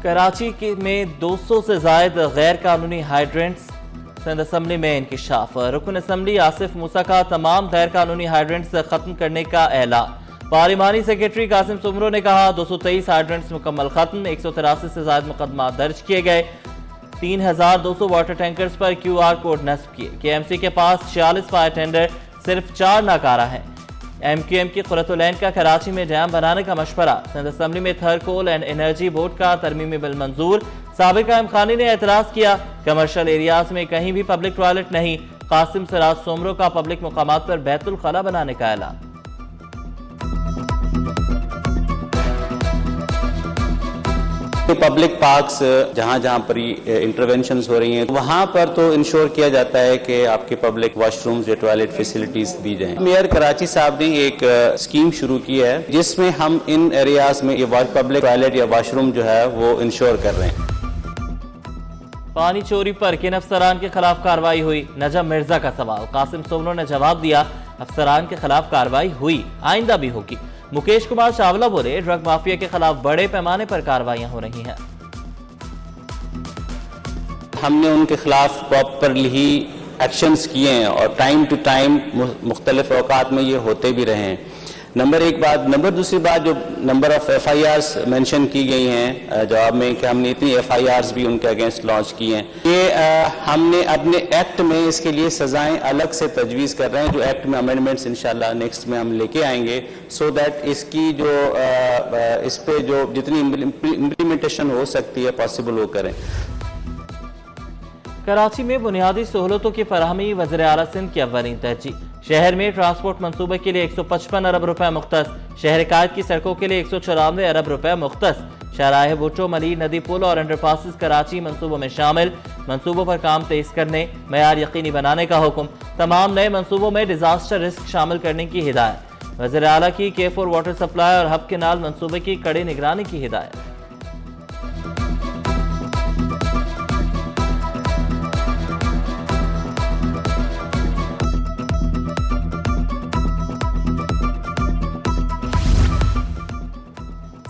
कराची में 200 से जायद गैर कानूनी हाइड्रेंट्स, सिंध असम्बली में इंकिशाफ। रुकन असम्बली आसिफ मूसा का तमाम गैर कानूनी हाइड्रेंट्स खत्म करने का ऐलान। पार्लिमानी सेक्रेटरी कासिम सुमरो ने कहा 223 हाइड्रेंट्स मुकम्मल खत्म, 183 से ज्यादा मुकदमा दर्ज किए गए, 3200 वाटर टैंकर्स पर QR कोड नस्ब किए। KMC के पास 46 फायर टेंडर, सिर्फ 4 नाकारा हैं। MQM की कुरतुलैन का कराची में डैम बनाने का मशवरा। सिंध असम्बली में third coal and energy board का तरमीमी बिल मंजूर। साबिक आम खानी ने एतराज किया, कमर्शियल एरियाज में कहीं भी पब्लिक टॉयलेट नहीं। कासिम सराज सोमरो का पब्लिक मुकामात पर बैतुल खला बनाने का ऐलान। तो पब्लिक पार्क्स जहाँ जहाँ पर इंटरवेंशंस हो रही हैं वहाँ पर तो इंश्योर किया जाता है कि आपके पब्लिक वॉशरूम्स या टॉयलेट फैसिलिटीज दी जाएं। मेयर कराची साहब ने एक स्कीम शुरू की है जिसमें हम इन एरियाज में ये पब्लिक टॉयलेट या वॉशरूम जो है वो इंश्योर कर रहे हैं। पानी चोरी पर किन अफसरान के खिलाफ कार्रवाई हुई? नजम मिर्जा का सवाल। कासिम सोमरो ने जवाब दिया, अफसरान के खिलाफ कार्रवाई हुई, आइंदा भी होगी। मुकेश कुमार चावला बोले, ड्रग माफिया के खिलाफ बड़े पैमाने पर कार्रवाइयां हो रही हैं। हमने उनके खिलाफ प्रॉपरली ही एक्शंस किए हैं और टाइम टू टाइम मुख्तलिफ औकात में ये होते भी रहे हैं। नंबर एक बात। नंबर दूसरी बात, जो नंबर ऑफ FIRs मेंशन की गई हैं जवाब में कि हमने इतनी FIRs भी उनके अगेंस्ट लॉन्च की हैं, ये हमने अपने एक्ट में इसके लिए सजाएं अलग से तजवीज़ कर रहे हैं, जो एक्ट में अमेंडमेंट्स इंशाल्लाह नेक्स्ट में हम लेके आएंगे, सो दैट इसकी जो इस पे जो जितनी इम्प्लीमेंटेशन हो सकती है पॉसिबल वो करें। कराची में बुनियादी सहूलतों की फराहमी वज़ीर आला सिंध की अव्वलीन तरजीह। शहर में ट्रांसपोर्ट मनसूबे के लिए 155 अरब रुपए मुख्तस। शहर कायद की सड़कों के लिए 194 अरब रुपए मुख्तस। शहराह भुट्टो, मली, नदी पुल और अंडरपासेस कराची मनसूबों में शामिल। मनसूबों पर काम तेज करने, मयार यकीनी बनाने का हुक्म। तमाम नए मनसूबों में डिजास्टर रिस्क शामिल करने की हिदायत। वज़ीर आला की K4 वाटर सप्लाई और हब केनाल मनसूबे की कड़ी निगरानी की हिदायत।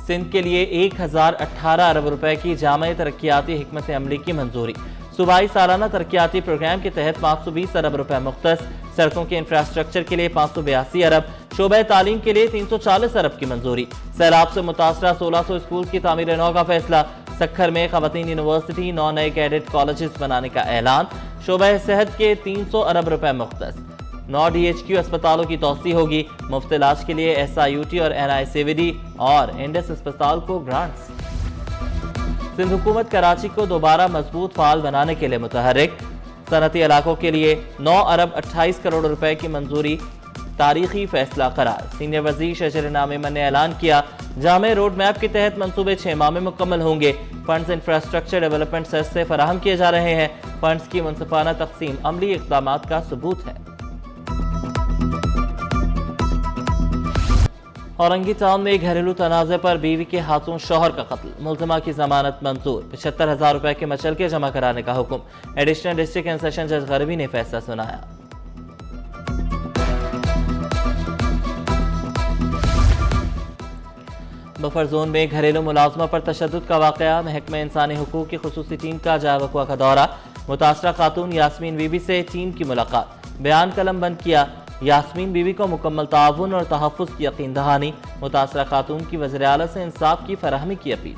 सिंध के लिए 1018 अरब रुपए की जामे तरक्याती हिकमत अमली की मंजूरी। सूबाई सालाना तरक्याती प्रोग्राम के तहत 520 अरब रुपए मुख्तस। सड़कों के इंफ्रास्ट्रक्चर के लिए 582 अरब। शोबे तालीम के लिए 340 अरब की मंजूरी। सैलाब से मुतासरा 1600 स्कूल की तामीर नौ का फैसला। सखर में खवातीन यूनिवर्सिटी 9 नए कैडेट कॉलेजेस बनाने का ऐलान। शोबे सेहत के 300 अरब रुपए मुख्तस। 9 DHQ अस्पतालों की तौसी होगी। मुफ्त इलाज के लिए SIUT और NICVD और इंडस अस्पताल को ग्रांट्स। सिंध हुकूमत कराची को दोबारा मजबूत फाल बनाने के लिए मुतहर्रिक। सनती इलाकों के लिए 9 अरब 28 करोड़ रुपए की मंजूरी तारीखी फैसला करार। सीनियर वजीर शजर मेमन ने ऐलान किया, जामे रोड मैप के तहत मंसूबे 6 माह में मुकम्मल होंगे। फंड्स इंफ्रास्ट्रक्चर डेवलपमेंट सेस से फराहम किए जा रहे हैं। फंड्स की मुनसिफाना तकसीम अमली इक़दामात का सबूत है। औरंगी टाउन में घरेलू तनाज़े पर बीवी के हाथों शौहर का कत्ल। मुल्ज़िमा की जमानत मंजूर। 75,000 रुपए के मचलके जमा कराने का हुक्म। एडिशनल डिस्ट्रिक्ट एंड सेशन जज गरबी ने फैसला सुनाया। बफर जोन में घरेलू मुलाजमा पर तशद्दुद का वाक़या। महकमा इंसानी हुकूक की खुसूसी टीम का जावकुआ का दौरा। मुतासरा खातून यास्मीन बीबी से टीम की मुलाकात। बयान कलम बंद किया। यास्मीन बीवी को मुकम्मल ताउन और तहफ़्फ़ुज़ की यकीन दहानी। मुतासरा खातून की वज़ीर आला से इंसाफ की फराहमी की appeal.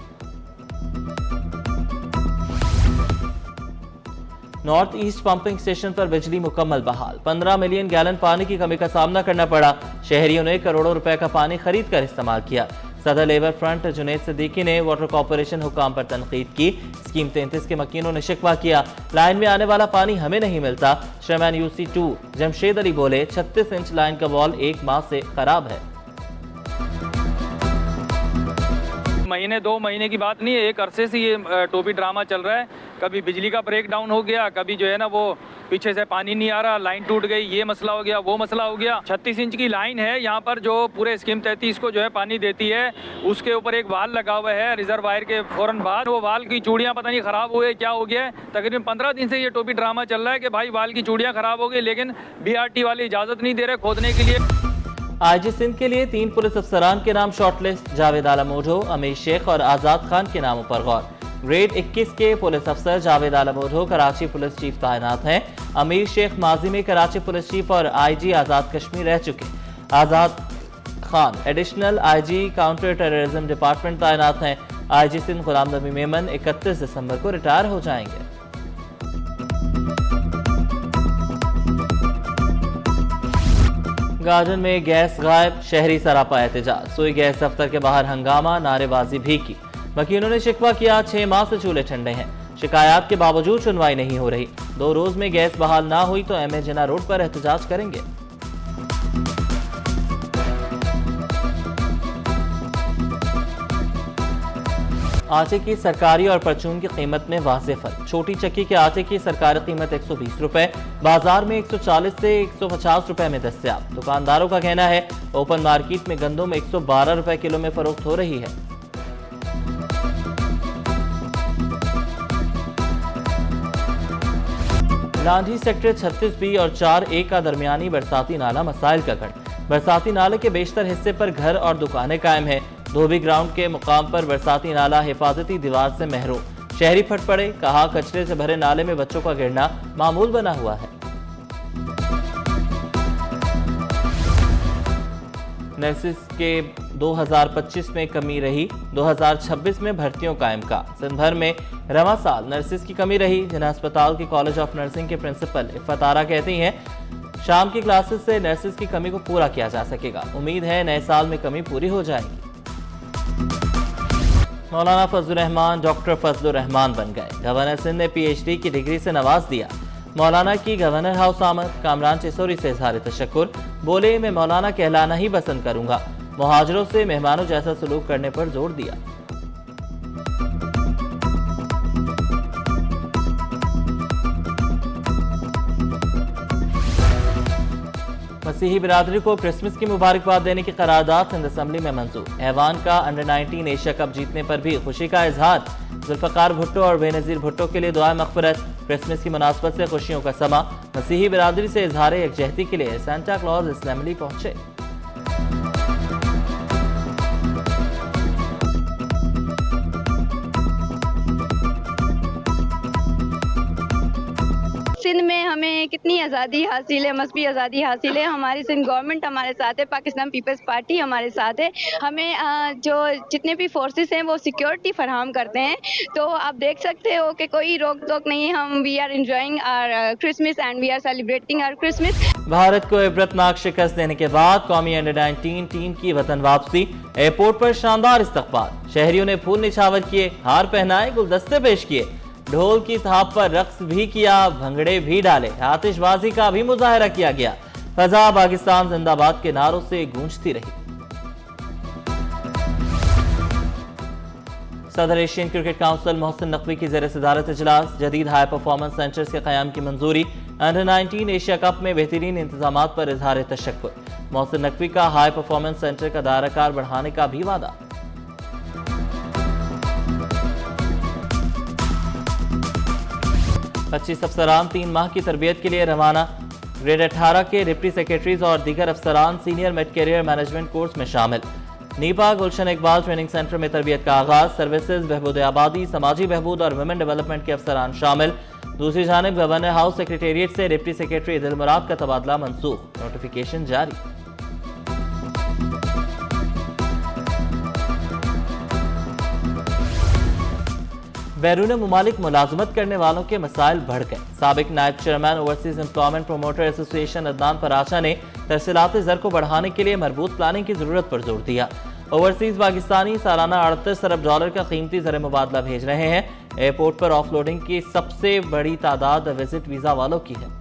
North east pumping station पर बिजली मुकम्मल बहाल। 15 मिलियन गैलन पानी की कमी का सामना करना पड़ा। शहरियों ने करोड़ों रुपए का पानी खरीद कर इस्तेमाल किया। सदर लेबर फ्रंट जुनैद सिद्दीकी ने वाटर कॉरपोरेशन हुकाम पर तनकीद की। स्कीम 33 के मकीनों ने शिकवा किया, लाइन में आने वाला पानी हमें नहीं मिलता। चेयरमैन UC2 जमशेद अली बोले, 36 इंच लाइन का वॉल 1 माह से खराब है। महीने 2 महीने की बात नहीं है, एक अरसे से ये टोपी ड्रामा चल रहा है। कभी बिजली का ब्रेक डाउन हो गया, कभी जो है ना वो पीछे से पानी नहीं आ रहा, लाइन टूट गई, ये मसला हो गया, वो मसला हो गया। 36 इंच की लाइन है यहाँ पर जो पूरे स्कीम 33 को जो है पानी देती है। उसके ऊपर एक वाल लगा हुआ है रिजर्वायर के फौरन बाद। वो वाल की चूड़ियाँ पता नहीं ख़राब हुए, क्या हो गया है। तकरीबन 15 दिन से ये टोपी ड्रामा चल रहा है कि भाई वाल की चूड़ियाँ ख़राब हो गई, लेकिन BRT वाले इजाज़त नहीं दे रहे खोदने के लिए। IG सिंध के लिए 3 पुलिस अफसरान के नाम शॉर्टलिस्ट। जावेद आलम ओझो, अमीर शेख और आज़ाद खान के नामों पर गौर। ग्रेड 21 के पुलिस अफसर जावेद आलम ओढ़ो कराची पुलिस चीफ तैनात हैं। अमीर शेख माजी में कराची पुलिस चीफ और आईजी आज़ाद कश्मीर रह चुके। Azad Khan additional IG counter terrorism department तैनात हैं। आईजी सिंध गुलाम नबी मेमन 31 दिसंबर को रिटायर हो जाएंगे। गार्डन में गैस गायब, शहरी सरापा एहतजाज। सोई गैस दफ्तर के बाहर हंगामा, नारेबाजी भी की। वकीलों ने शिकवा किया 6 माह से चूल्हे ठंडे हैं। शिकायत के बावजूद सुनवाई नहीं हो रही। 2 रोज में गैस बहाल ना हुई तो एमए जिन्ना रोड पर एहतजाज करेंगे। आटे की सरकारी और परचून की कीमत में वाज़ेह फर्क। छोटी चक्की के आटे की सरकारी कीमत 120 रुपए, बाजार में 140 से 150 रुपए में दस्तयाब। दुकानदारों का कहना है ओपन मार्केट में गंदम 112 रुपए किलो में फरोख्त हो रही है। लांढी सेक्टर 36B और 4A का दरमियानी बरसाती नाला मसाइल का गढ़। बरसाती नाले के बेशतर हिस्से पर घर और दुकानें कायम हैं। धोबी ग्राउंड के मुकाम पर बरसाती नाला हिफाजती दीवार से महरूम। शहरी फट पड़े, कहा कचरे से भरे नाले में बच्चों का गिरना मामूल बना हुआ है। नर्सिस के 2025 में कमी रही, 2026 में भर्तियों का इम्कान। सिंध भर में रवा साल नर्सिस की कमी रही। जिन्हें अस्पताल के कॉलेज ऑफ नर्सिंग के प्रिंसिपल इफ़त आरा कहती हैं शाम की क्लासेस से नर्सिस की कमी को पूरा किया जा सकेगा। उम्मीद है नए साल में कमी पूरी हो जाएगी। मौलाना फजलुर रहमान डॉक्टर फजलुर रहमान बन गए। गवर्नर सिंध ने PhD की डिग्री से नवाज दिया। मौलाना की गवर्नर हाउस आमद। कामरान चिसोरी से इजहार तशक्कुर। बोले मैं मौलाना कहलाना ही पसंद करूंगा। मुहाजिरों से मेहमानों जैसा सलूक करने पर जोर दिया। मसीही बिरादरी को क्रिसमस की मुबारकबाद देने की करारदाद सिंध असेंबली में मंजूर। ऐवान का अंडर 19 एशिया कप जीतने पर भी खुशी का इजहार। जुल्फकार भुट्टो और बेनज़ीर भुट्टो के लिए दुआ मग़फ़िरत। क्रिसमस की मुनासबत से खुशियों का समा। मसीही बिरादरी से इजहार यकजहती के लिए सांता क्लॉज असेंबली पहुंचे। सिंध में हमें कितनी आज़ादी हासिल है, मजहबी आज़ादी हासिल है। हमारी सिंध गवर्नमेंट हमारे साथ है, पाकिस्तान पीपल्स पार्टी हमारे साथ है। हमें जो जितने भी फोर्सेस हैं वो सिक्योरिटी फराहम करते हैं। तो आप देख सकते हो कि कोई रोक टोक नहीं है। हम we are enjoying our Christmas and we are celebrating our Christmas. Bharat को इबरतनाक शिकस्त देने के बाद कौमी अंडर 19 टीम की वतन वापसी। एयरपोर्ट पर शानदार इस्तकबाल। शहरियों ने फूल निछावर किए, हार पहनाए, गुलदस्ते पेश किए। ढोल की थाप पर रक्स भी किया, भंगड़े भी डाले। आतिशबाजी का भी मुजाहरा किया गया। फजा पाकिस्तान जिंदाबाद के नारों से गूंजती रही। सदर Asian cricket council Mohsin Naqvi की ज़ेर सदारत इजलास। जदीद हाई परफॉर्मेंस सेंटर्स के क़याम की मंजूरी। अंडर 19 एशिया कप में बेहतरीन इंतजामात पर इजहार तशक्कुर। मोहसिन नकवी का हाई परफॉर्मेंस सेंटर का दायराकार बढ़ाने का भी वादा। पच्चीस अफसरान 3 माह की तरबियत के लिए रवाना। ग्रेड 18 के डिप्टी सेक्रेटरीज और दीगर अफसरान senior mid career management course में शामिल। NIPA Gulshan Iqbal training centre में तरबियत का आगाज। सर्विसेज, बहबूद आबादी, समाजी बहबूद और वुमेन डेवलपमेंट के अफसरान शामिल। दूसरी जानिब गवर्नर हाउस सेक्रेटेरिएट से डिप्टी सेक्रेटरी दिलमुराद का तबादला मनसूख। नोटिफिकेशन जारी। बैरून मुमालिक मुलाजमत करने वालों के मसाइल बढ़ गए। साबिक नायब chairman overseas employment promoter association Adnan Paracha ने तरसीलात ज़र को बढ़ाने के लिए मरबूत प्लानिंग की जरूरत पर जोर दिया। ओवरसीज पाकिस्तानी सालाना 38 अरब डॉलर का कीमती ज़र मुबादला भेज रहे हैं। एयरपोर्ट पर ऑफलोडिंग की सबसे बड़ी तादाद विजिट वीजा वालों की है।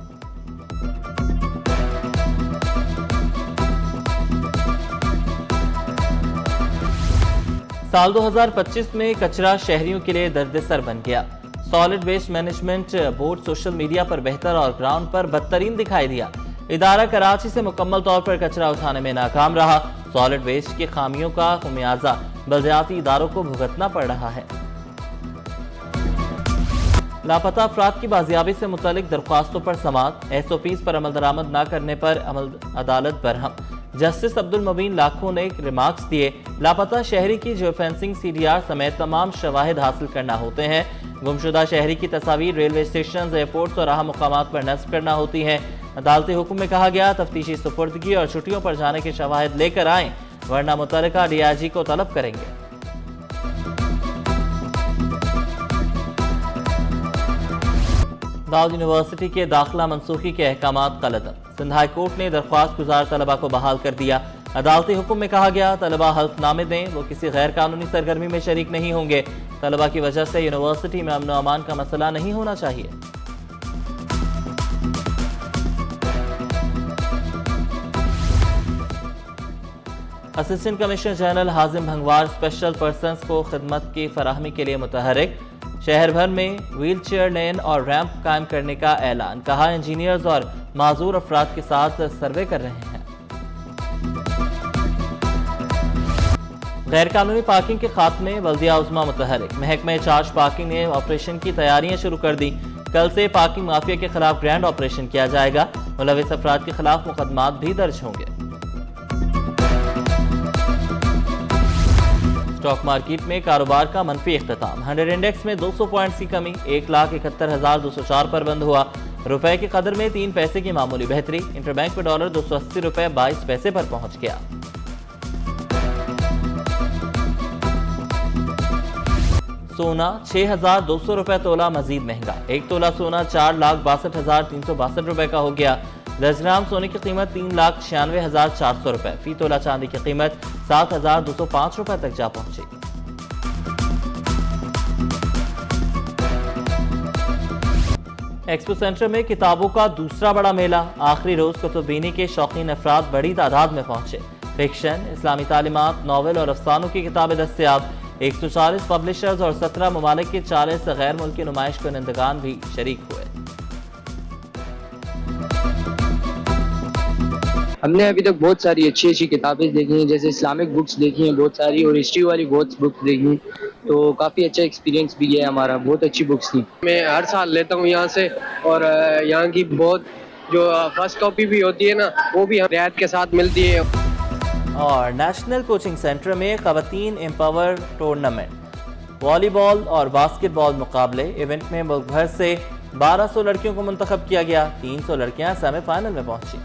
साल 2025 में कचरा शहरियों के लिए दर्द-ए-सर बन गया। Solid waste management board social media पर बेहतर और ग्राउंड पर बदतरीन दिखाई दिया। इदारा कराची से मुकम्मल तौर पर कचरा उठाने में नाकाम रहा। सॉलिड वेस्ट की खामियों का खुमियाजा बलदियाती इदारों को भुगतना पड़ रहा है। लापता अफराद की बाजियाबी से मुतल्लिक दरख्वास्तों पर समाअत। SOPs पर अमल दरामद न करने पर अदालत बरहम। जस्टिस अब्दुल मुबीन लाखों ने रिमार्क्स दिए, लापता शहरी की जियो फेंसिंग, CDR समेत तमाम शवाहिद हासिल करना होते हैं। गुमशुदा शहरी की तस्वीर रेलवे स्टेशन, एयरपोर्ट्स और अहम मुकामात पर नस्ब करना होती है। अदालती हुक्म में कहा गया, तफ्तीशी सुपुर्दगी और छुट्टियों पर जाने के शवाहिद लेकर आएं, वरना मुतल्लिका DIG को तलब करेंगे। दाऊद यूनिवर्सिटी के दाखिला मनसूखी के अहकामात कलअदम, सिंध हाई कोर्ट ने दरख्वास्त गुजार तलबा को बहाल कर दिया। अदालती हुक्म में कहा गया, तलबा हल्फनामे दें, वो किसी गैर कानूनी सरगर्मी में शरीक नहीं होंगे। तलबा की वजह से यूनिवर्सिटी में अमन व अमान का मसला नहीं होना चाहिए। Assistant commissioner general Hazim Bhangwar special persons को खिदमत की फराहमी के लिए मुतहरिक, शहर भर में व्हील चेयर लेन और रैंप कायम करने का ऐलान, कहा इंजीनियर्स और माजूर अफराद के साथ सर्वे कर रहे हैं। गैर कानूनी पार्किंग के खात्मे, बल्दिया उज़्मा मुतहरिक, महकमा चार्ज पार्किंग ने ऑपरेशन की तैयारियां शुरू कर दी। कल से पार्किंग माफिया के खिलाफ ग्रैंड ऑपरेशन किया जाएगा। मुलविस अफराद के खिलाफ मुकदमात भी दर्ज होंगे। स्टॉक मार्केट में कारोबार का मनफी इख्तिताम, 100 इंडेक्स में 200 पॉइंट्स की कमी, 1,71,204 पर बंद हुआ। रुपए की कदर में 3 पैसे की मामूली बेहतरी, इंटरबैंक में डॉलर 280 रुपए 22 पैसे पर पहुंच गया। सोना 6,200 रुपए तोला मजीद महंगा, 1 तोला सोना 4,62,362 रुपए का हो गया। 10 ग्राम सोने की कीमत 3,96,400 रुपए, फी तोला चांदी की कीमत 7,205 रुपए तक जा पहुंची। एक्सपो सेंटर में किताबों का दूसरा बड़ा मेला, आखिरी रोज कुतुबीनी के शौकीन अफराद बड़ी तादाद में पहुंचे। फिक्शन, इस्लामी तालीमात, नावल और अफसानों की किताबें दस्तयाब। 140 पब्लिशर्स और 17 ममालिक के 40 गैर मुल्की नुमाइश कुनंदगान भी शरीक हुए। हमने अभी तक बहुत सारी अच्छी अच्छी किताबें देखी हैं, जैसे इस्लामिक बुक्स देखी हैं बहुत सारी, और हिस्ट्री वाली बहुत बुक्स देखी, तो काफ़ी अच्छा एक्सपीरियंस भी है हमारा, बहुत अच्छी बुक्स थी। मैं हर साल लेता हूँ यहाँ से, और यहाँ की बहुत जो फर्स्ट कॉपी भी होती है ना, वो भी रियायत के साथ मिलती है। और नेशनल कोचिंग सेंटर में ख़वातीन एम्पावर टूर्नामेंट, वॉलीबॉल और बास्केटबॉल मुकाबले। इवेंट में मुल्क भर से 1200 लड़कियों को मुंतखब किया गया, 300 लड़कियां सेमीफाइनल में पहुंची।